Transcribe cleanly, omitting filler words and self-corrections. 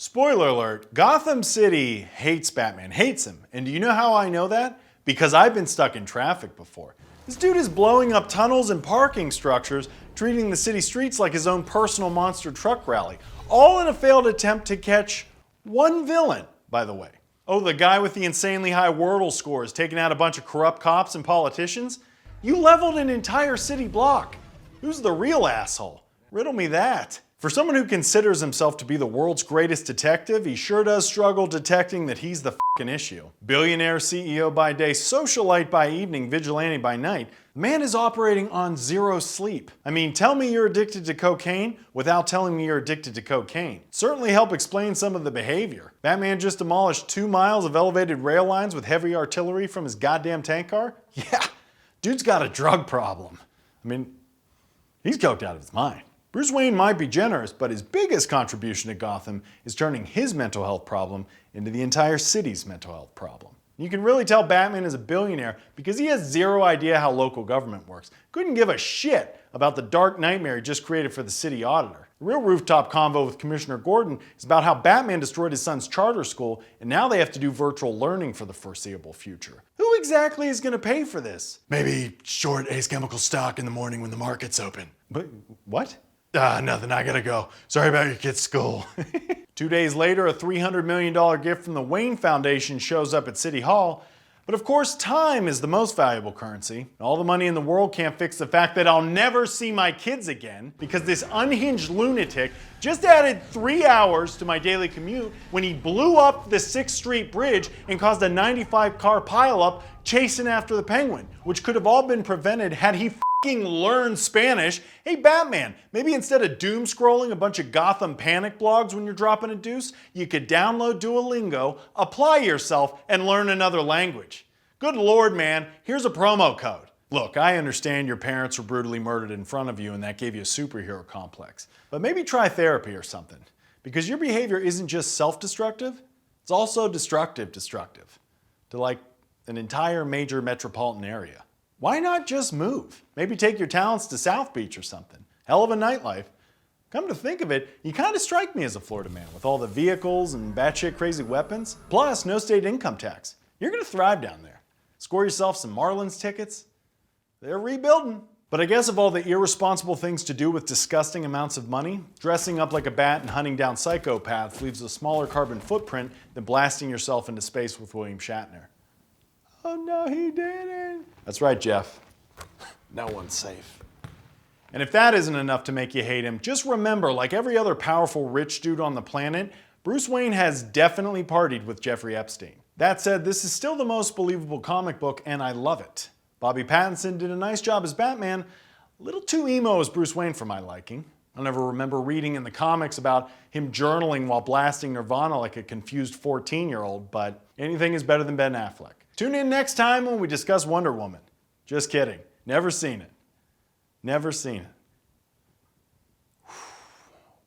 Spoiler alert, Gotham City hates Batman, hates him. And do you know how I know that? Because I've been stuck in traffic before. This dude is blowing up tunnels and parking structures, treating the city streets like his own personal monster truck rally. All in a failed attempt to catch one villain, by the way. Oh, the guy with the insanely high Wordle scores taking out a bunch of corrupt cops and politicians? You leveled an entire city block. Who's the real asshole? Riddle me that. For someone who considers himself to be the world's greatest detective, he sure does struggle detecting that he's the f***ing issue. Billionaire CEO by day, socialite by evening, vigilante by night, the man is operating on zero sleep. I mean, tell me you're addicted to cocaine without telling me you're addicted to cocaine. Certainly help explain some of the behavior. Batman just demolished 2 miles of elevated rail lines with heavy artillery from his goddamn tank car? Yeah, dude's got a drug problem. I mean, he's coked out of his mind. Bruce Wayne might be generous, but his biggest contribution to Gotham is turning his mental health problem into the entire city's mental health problem. You can really tell Batman is a billionaire because he has zero idea how local government works. Couldn't give a shit about the dark nightmare he just created for the city auditor. The real rooftop convo with Commissioner Gordon is about how Batman destroyed his son's charter school and now they have to do virtual learning for the foreseeable future. Who exactly is going to pay for this? Maybe short Ace Chemical stock in the morning when the market's open. But what? Nothing, I gotta go. Sorry about your kid's school. 2 days later, a $300 million gift from the Wayne Foundation shows up at City Hall. But of course, time is the most valuable currency. All the money in the world can't fix the fact that I'll never see my kids again because this unhinged lunatic just added 3 hours to my daily commute when he blew up the 6th Street Bridge and caused a 95-car pileup chasing after the Penguin, which could have all been prevented had he learn Spanish. Hey Batman, maybe instead of doom scrolling a bunch of Gotham panic blogs when you're dropping a deuce, you could download Duolingo, apply yourself, and learn another language. Good Lord, man, here's a promo code. Look, I understand your parents were brutally murdered in front of you and that gave you a superhero complex. But maybe try therapy or something. Because your behavior isn't just self-destructive, it's also destructive to like an entire major metropolitan area. Why not just move? Maybe take your talents to South Beach or something. Hell of a nightlife. Come to think of it, you kind of strike me as a Florida man with all the vehicles and batshit crazy weapons. Plus, no state income tax. You're gonna thrive down there. Score yourself some Marlins tickets. They're rebuilding. But I guess of all the irresponsible things to do with disgusting amounts of money, dressing up like a bat and hunting down psychopaths leaves a smaller carbon footprint than blasting yourself into space with William Shatner. Oh no, he didn't. That's right, Jeff. No one's safe. And if that isn't enough to make you hate him, just remember, like every other powerful rich dude on the planet, Bruce Wayne has definitely partied with Jeffrey Epstein. That said, this is still the most believable comic book, and I love it. Bobby Pattinson did a nice job as Batman, a little too emo as Bruce Wayne for my liking. I'll never remember reading in the comics about him journaling while blasting Nirvana like a confused 14-year-old, but anything is better than Ben Affleck. Tune in next time when we discuss Wonder Woman. Just kidding. Never seen it. Never seen it.